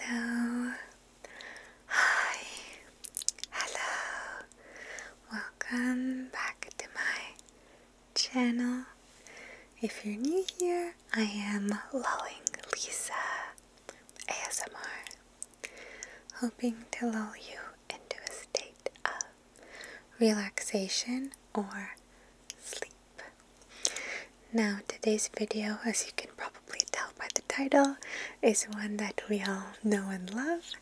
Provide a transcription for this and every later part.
Hello. Hi. Hello. Welcome back to my channel. If you're new here, I am Lulling Lisa ASMR, hoping to lull you into a state of relaxation or sleep. Now, today's video, as you can probably tell by the title, is one that we all know and love,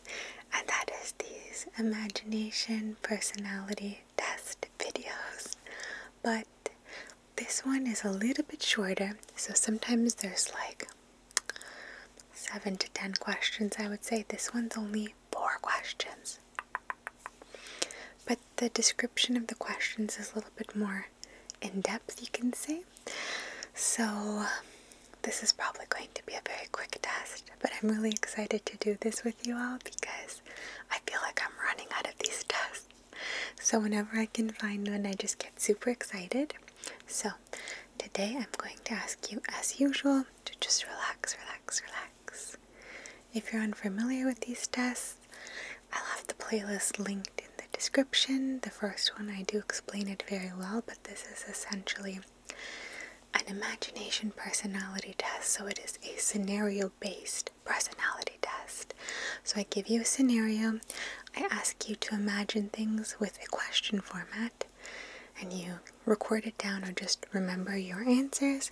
and that is these imagination personality test videos. But this one is a little bit shorter, so sometimes there's like 7 to 10 questions, I would say. This one's only 4 questions. But the description of the questions is a little bit more in depth, you can say. So this is probably going to be a very quick test, but I'm really excited to do this with you all because I feel like I'm running out of these tests. So whenever I can find one, I just get super excited. So today I'm going to ask you, as usual, to just relax. If you're unfamiliar with these tests, I'll have the playlist linked in the description. The first one, I do explain it very well, but this is essentially an imagination personality test. So it is a scenario-based personality test. So I give you a scenario, I ask you to imagine things with a question format, and you record it down or just remember your answers.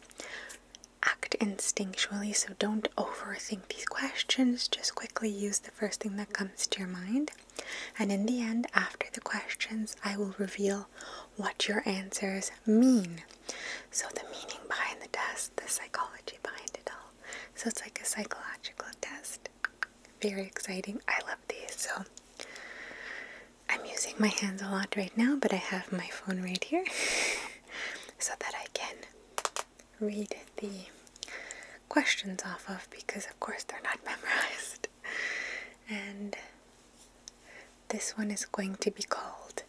Act instinctually, so don't overthink these questions, just quickly use the first thing that comes to your mind. And in the end, after the questions, I will reveal what your answers mean. So the meaning behind the test, the psychology behind it all. So it's like a psychological test. Very exciting. I love these. So I'm using my hands a lot right now, but I have my phone right here so that I can read the questions off of, because of course they're not memorized. And this one is going to be called,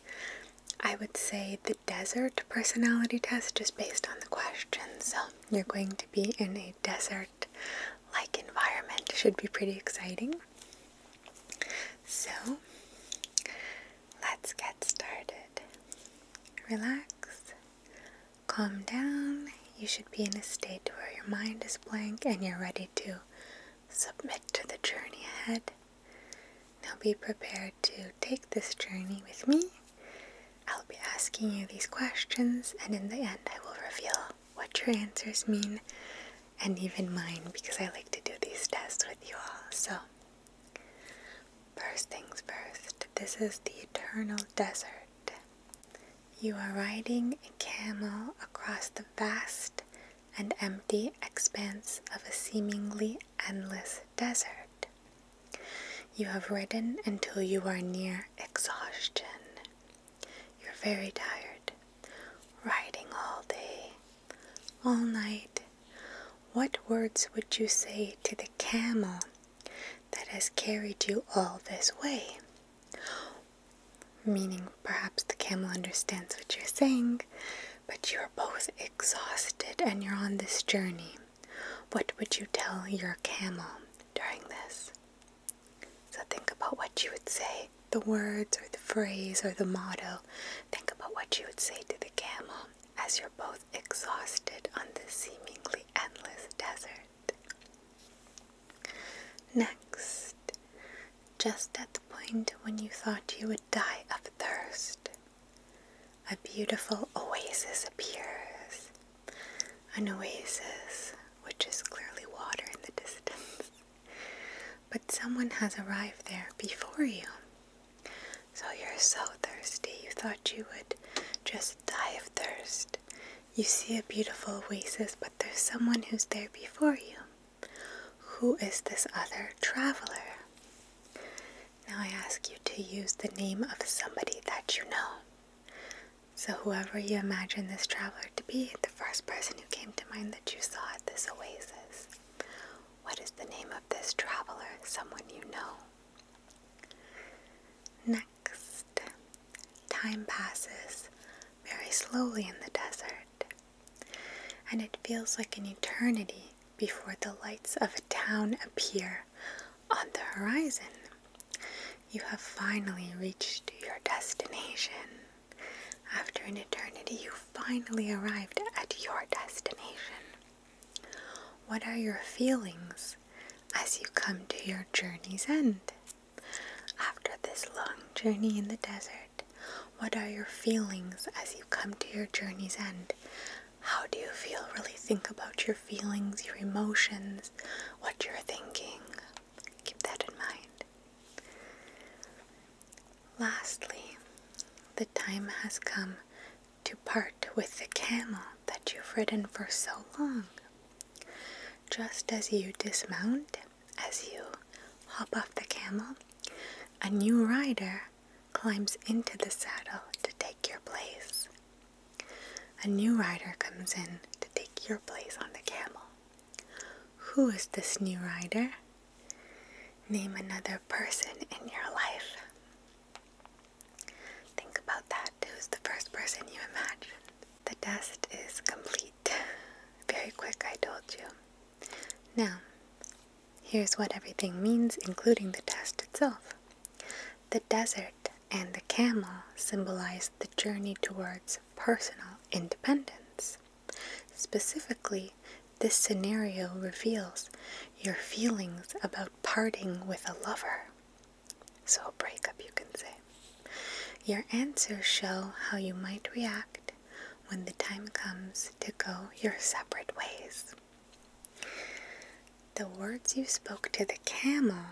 I would say, the desert personality test, just based on the questions. So you're going to be in a desert-like environment. Should be pretty exciting. So let's get started. Relax, calm down. You should be in a state where your mind is blank and you're ready to submit to the journey ahead. Now be prepared to take this journey with me. I'll be asking you these questions, and in the end I will reveal what your answers mean, and even mine, because I like to do these tests with you all. So, first things first, this is the eternal desert. You are riding a camel across the vast and empty expanse of a seemingly endless desert. You have ridden until you are near exhaustion. You're very tired, riding all day, all night. What words would you say to the camel that has carried you all this way? Meaning, perhaps the camel understands what you're saying, but you're both exhausted and you're on this journey. What would you tell your camel during this? So think about what you would say, the words or the phrase or the motto. Think about what you would say to the camel as you're both exhausted on this seemingly endless desert. Next, just at the point when you thought you would die of thirst, a beautiful oasis appears. An oasis, which is clearly water in the distance. But someone has arrived there before you. So you're so thirsty, you thought you would just die of thirst. You see a beautiful oasis, but there's someone who's there before you. Who is this other traveler? Now I ask you to use the name of somebody that you know. So whoever you imagine this traveler to be, the first person who came to mind that you saw at this oasis. What is the name of this traveler? Someone you know. Next, time passes very slowly in the desert, and it feels like an eternity before the lights of a town appear on the horizon. You have finally reached your destination. After an eternity, you finally arrived at your destination. What are your feelings as you come to your journey's end? After this long journey in the desert, what are your feelings as you come to your journey's end? How do you feel? Really think about your feelings, your emotions, what you're thinking. Keep that in mind. Lastly, the time has come to part with the camel that you've ridden for so long. Just as you dismount, as you hop off the camel, a new rider climbs into the saddle to take your place. A new rider comes in to take your place on the camel. Who is this new rider? Name another person in your life. Think about that. Who's the first person you imagined? The test is complete. Very quick, I told you. Now, here's what everything means, including the test itself. The desert and the camel symbolize the journey towards personal independence. Specifically, this scenario reveals your feelings about parting with a lover. So a breakup, you can say. Your answers show how you might react when the time comes to go your separate ways. The words you spoke to the camel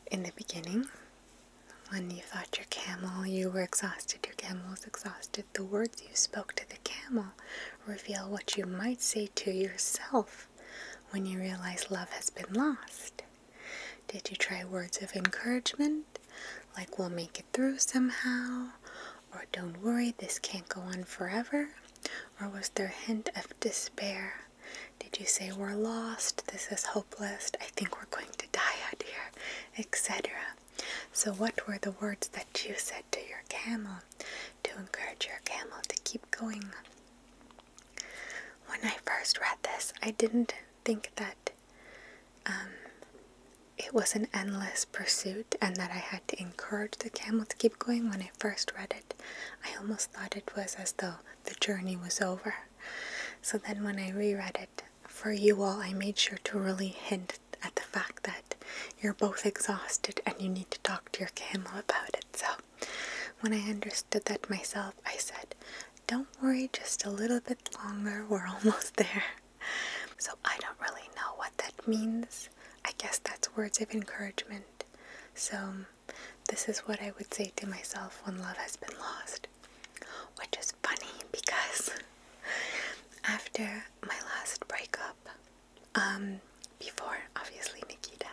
in the beginning, when you thought you were exhausted, your camel was exhausted, the words you spoke to the camel reveal what you might say to yourself when you realize love has been lost. Did you try words of encouragement, like we'll make it through somehow, or don't worry, this can't go on forever? Or was there a hint of despair? Did you say we're lost, this is hopeless, I think we're going to die out here, etc.? So what were the words that you said to your camel to encourage your camel to keep going? When I first read this, I didn't think that it was an endless pursuit and that I had to encourage the camel to keep going. When I first read it, I almost thought it was as though the journey was over. So then when I reread it for you all, I made sure to really hint at the fact that you're both exhausted and you need to talk to your camel about it. So when I understood that myself, I said, don't worry, just a little bit longer, we're almost there. So I don't really know what that means. I guess that's words of encouragement. So this is what I would say to myself when love has been lost. Which is funny because after my last breakup, before obviously Nikita,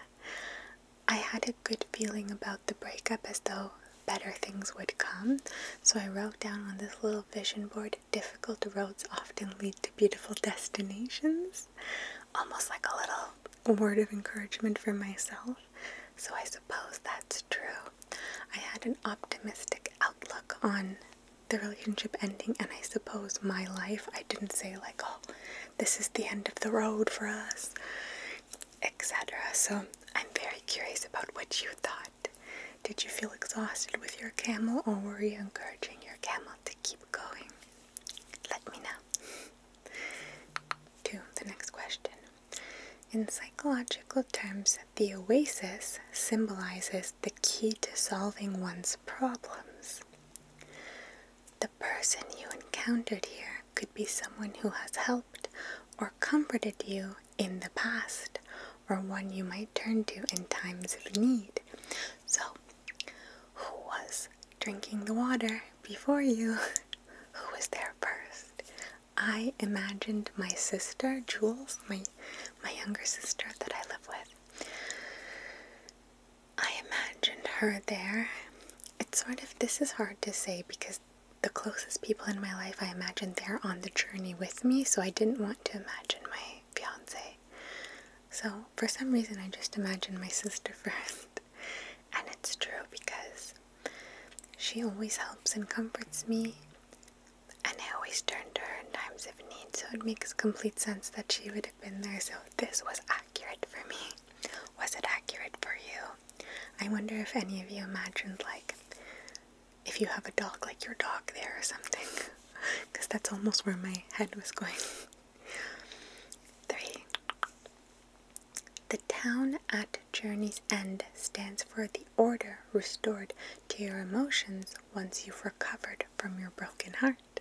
I had a good feeling about the breakup, as though better things would come. So I wrote down on this little vision board, difficult roads often lead to beautiful destinations. Almost like a little word of encouragement for myself. So I suppose that's true. I had an optimistic outlook on the relationship ending, and I suppose my life. I didn't say like, oh, this is the end of the road for us, etc. So I'm very curious about what you thought. Did you feel exhausted with your camel, or were you encouraging your camel to keep going? Let me know. To the next question. In psychological terms, the oasis symbolizes the key to solving one's problems. The person you encountered here could be someone who has helped or comforted you in the past, or one you might turn to in times of need. So, who was drinking the water before you? Who was there first? I imagined my sister, Jules, my younger sister that I live with. I imagined her there. It's sort of, this is hard to say because the closest people in my life, I imagine they're on the journey with me, so I didn't want to imagine my fiance. So for some reason I just imagined my sister first. And it's true because she always helps and comforts me, and I always turn to her in times of need, so it makes complete sense that she would have been there. So this was accurate for me. Was it accurate wonder if any of you imagined, like, if you have a dog, like your dog there or something. Because that's almost where my head was going. 3. The town at journey's end stands for the order restored to your emotions once you've recovered from your broken heart.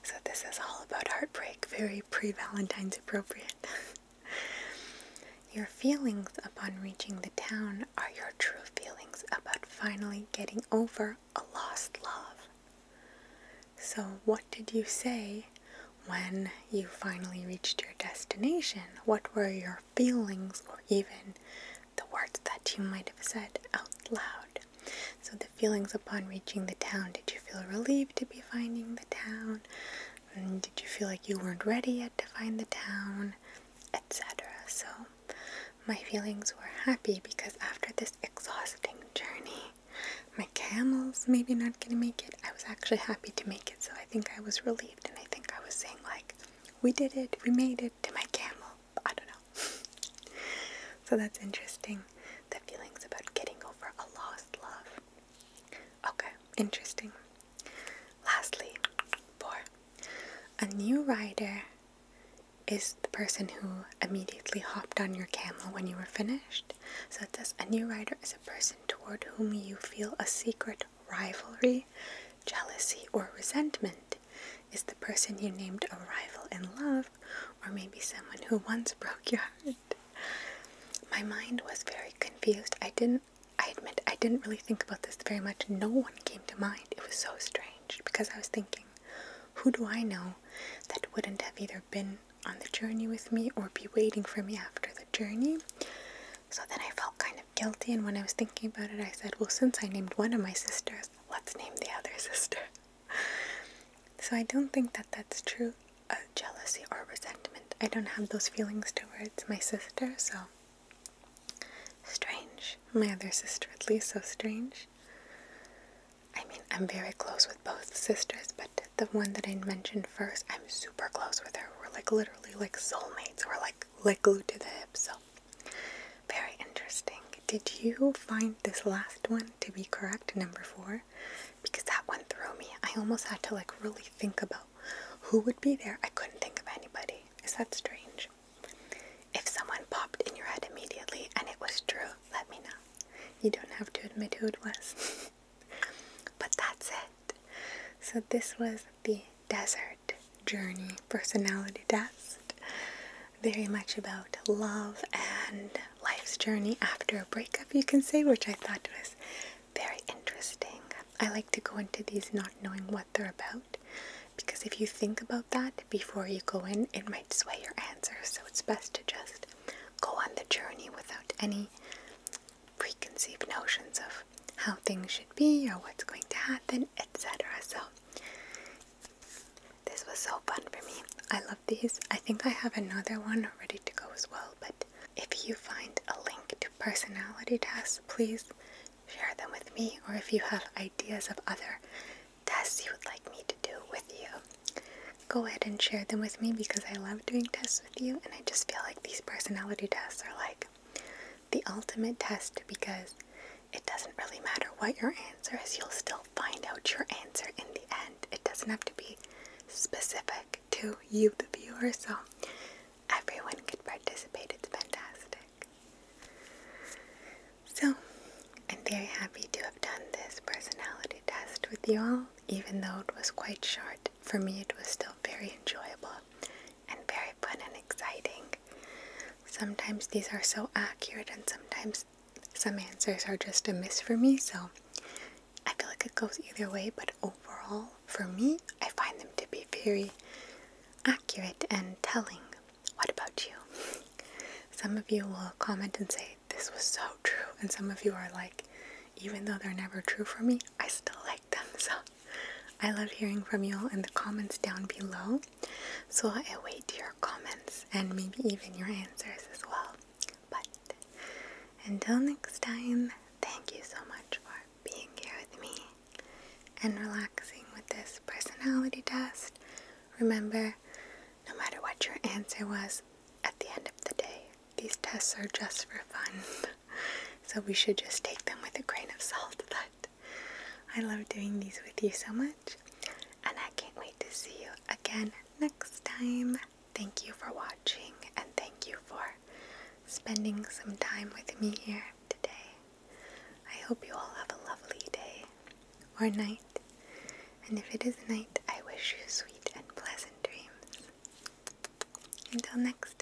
So this is all about heartbreak, very pre-Valentine's appropriate. Your feelings upon reaching the town are your true feelings about finally getting over a lost love. So what did you say when you finally reached your destination? What were your feelings, or even the words that you might have said out loud? So the feelings upon reaching the town, did you feel relieved to be finding the town? Did you feel like you weren't ready yet to find the town? Etc. So my feelings were happy because after this exhausting journey, my camel's maybe not going to make it. I was actually happy to make it, so I think I was relieved, and I think I was saying, like, we did it, we made it to my camel. I don't know. So that's interesting, the feelings about getting over a lost love. Okay, interesting. Lastly, 4. A new rider is the person who immediately hopped on your camel when you were finished. So it says, a new rider is a person toward whom you feel a secret rivalry, jealousy, or resentment. Is the person you named a rival in love, or maybe someone who once broke your heart? My mind was very confused. I admit, I didn't really think about this very much. No one came to mind. It was so strange because I was thinking, who do I know that wouldn't have either been on the journey with me or be waiting for me after the journey? So then I felt kind of guilty, and when I was thinking about it, I said, well, since I named one of my sisters, let's name the other sister. So I don't think that that's true, jealousy or resentment. I don't have those feelings towards my sister, so strange. My other sister, at least, so strange. I mean, I'm very close with both sisters, but the one that I mentioned first, I'm super close with her. We're like literally like soulmates. We're like glued to the hip, so very interesting. Did you find this last one to be correct, number 4? Because that one threw me. I almost had to like really think about who would be there. I couldn't think of anybody. Is that strange? If someone popped in your head immediately and it was true, let me know. You don't have to admit who it was. But that's it. So this was the desert journey personality test. Very much about love and life's journey after a breakup, you can say, which I thought was very interesting. I like to go into these not knowing what they're about, because if you think about that before you go in, it might sway your answers. So it's best to just go on the journey without any preconceived notions of how things should be or what's going to happen, etc. So this was so fun for me. I love these. I think I have another one ready to go as well, but if you find a link to personality tests, please share them with me, or if you have ideas of other tests you would like me to do with you, go ahead and share them with me, because I love doing tests with you, and I just feel like these personality tests are like the ultimate test, because it doesn't really matter what your answer is, you'll still find out your answer in the end. It doesn't have to be specific to you, the viewer, so everyone could participate. It's fantastic. So I'm very happy to have done this personality test with you all, even though it was quite short. For me, it was still very enjoyable and very fun and exciting. Sometimes these are so accurate, and sometimes some answers are just a miss for me, so I feel like it goes either way, but overall, for me, I find them to be very accurate and telling. What about you? Some of you will comment and say, this was so true, and some of you are like, even though they're never true for me, I still like them. So I love hearing from you all in the comments down below, so I await your comments and maybe even your answers as well. But until next time, thank you so much for being here with me and relaxing with this personality test. Remember, no matter what your answer was, at the end of the day, these tests are just for fun. So we should just take them with with a grain of salt that I love doing these with you so much, and I can't wait to see you again next time. Thank you for watching, and thank you for spending some time with me here today. I hope you all have a lovely day or night, and if it is night, I wish you sweet and pleasant dreams. Until next time.